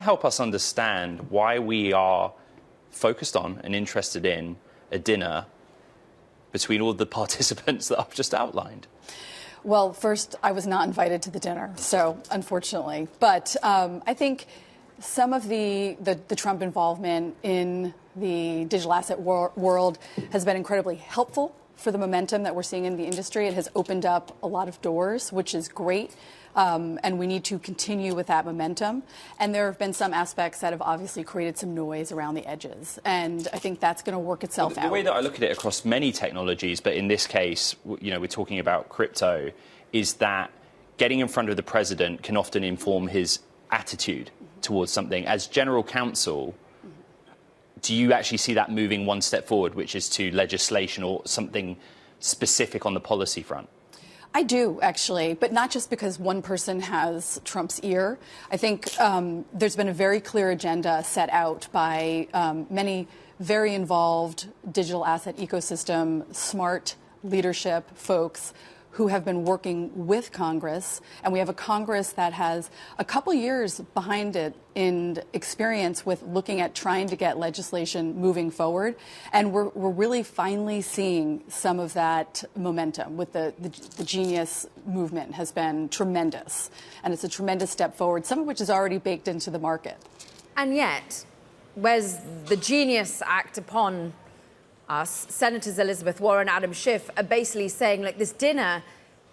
help us understand why we are focused on and interested in a dinner between all the participants that I've just outlined? Well, first, I was not invited to the dinner, so unfortunately. But I think some of the Trump involvement in the digital asset world has been incredibly helpful for the momentum that we're seeing in the industry. It has opened up a lot of doors, which is great. And we need to continue with that momentum. And there have been some aspects that have obviously created some noise around the edges. And I think that's going to work itself out. The way that I look at it across many technologies, but in this case, we're talking about crypto, is that getting in front of the president can often inform his attitude towards something. As general counsel, do you actually see that moving one step forward, which is to legislation or something specific on the policy front? I do, actually, but not just because one person has Trump's ear. I think there's been a very clear agenda set out by many very involved digital asset ecosystem, smart leadership folks who have been working with Congress. And we have a Congress that has a couple years behind it in experience with looking at trying to get legislation moving forward. And we're really finally seeing some of that momentum with the Genius movement has been tremendous. And it's a tremendous step forward, some of which is already baked into the market. And yet, where's the Genius Act upon us? Senators Elizabeth Warren, Adam Schiff are basically saying, like, this dinner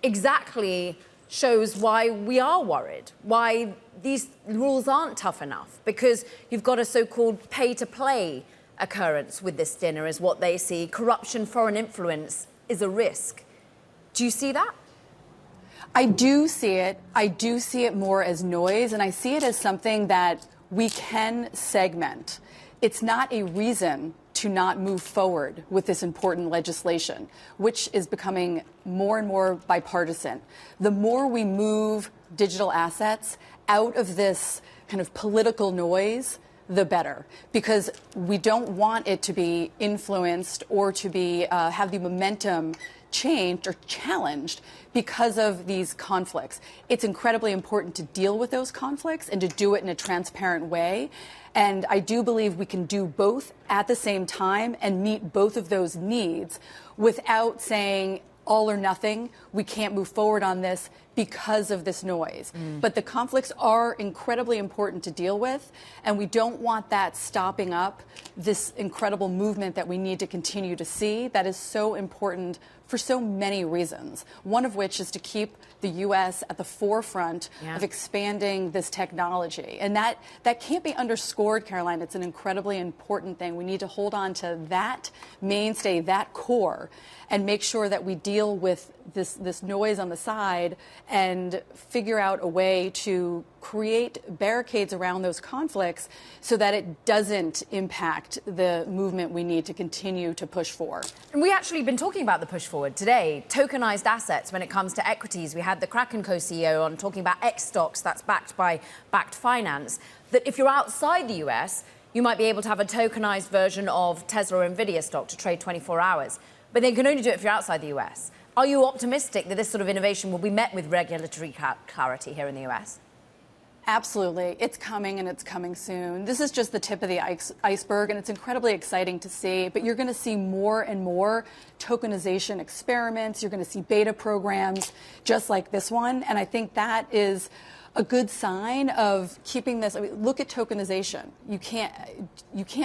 exactly shows why we are worried, why these rules aren't tough enough, because you've got a so-called pay-to-play occurrence with this dinner is what they see. Corruption, foreign influence is a risk. Do you see that? I do see it. I do see it more as noise, and I see it as something that we can segment. It's not a reason to not move forward with this important legislation, which is becoming more and more bipartisan. The more we move digital assets out of this kind of political noise, the better, because we don't want it to be influenced or to be have the momentum changed or challenged because of these conflicts. It's incredibly important to deal with those conflicts and to do it in a transparent way. And I do believe we can do both at the same time and meet both of those needs without saying all or nothing. We can't move forward on this because of this noise. But the conflicts are incredibly important to deal with, and we don't want that stopping up this incredible movement that we need to continue to see that is so important for so many reasons, one of which is to keep the U.S. at the forefront of expanding this technology. And that can't be underscored, Caroline. It's an incredibly important thing. We need to hold on to that mainstay, that core, and make sure that we deal with this noise on the side and figure out a way to create barricades around those conflicts so that it doesn't impact the movement we need to continue to push for. And we actually been talking about the push forward today, tokenized assets when it comes to equities. We had the Kraken co-CEO on talking about X stocks that's backed by backed finance, that if you're outside the US, you might be able to have a tokenized version of Tesla or Nvidia stock to trade 24 hours. But they can only do it if you're outside the US. Are you optimistic that this sort of innovation will be met with regulatory clarity here in the US? Absolutely. It's coming, and it's coming soon. This is just the tip of the iceberg, and it's incredibly exciting to see. But you're going to see more and more tokenization experiments. You're going to see beta programs just like this one. And I think that is a good sign of keeping this. I mean, look at tokenization. You can't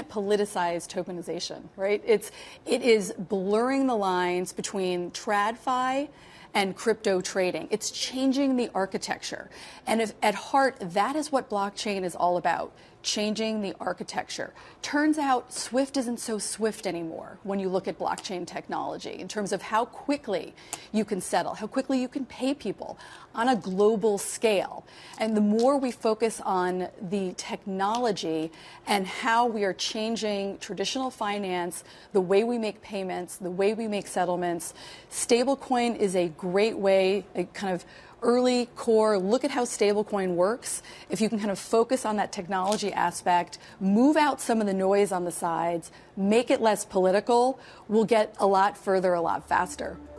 politicize tokenization, right? It is blurring the lines between TradFi and crypto trading. It's changing the architecture. And if at heart, that is what blockchain is all about, changing the architecture. Turns out Swift isn't so swift anymore when you look at blockchain technology in terms of how quickly you can settle, how quickly you can pay people on a global scale. And the more we focus on the technology and how we are changing traditional finance, the way we make payments, the way we make settlements, stablecoin is a great way, a kind of early core, look at how stablecoin works. If you can kind of focus on that technology aspect, move out some of the noise on the sides, make it less political, we'll get a lot further, a lot faster.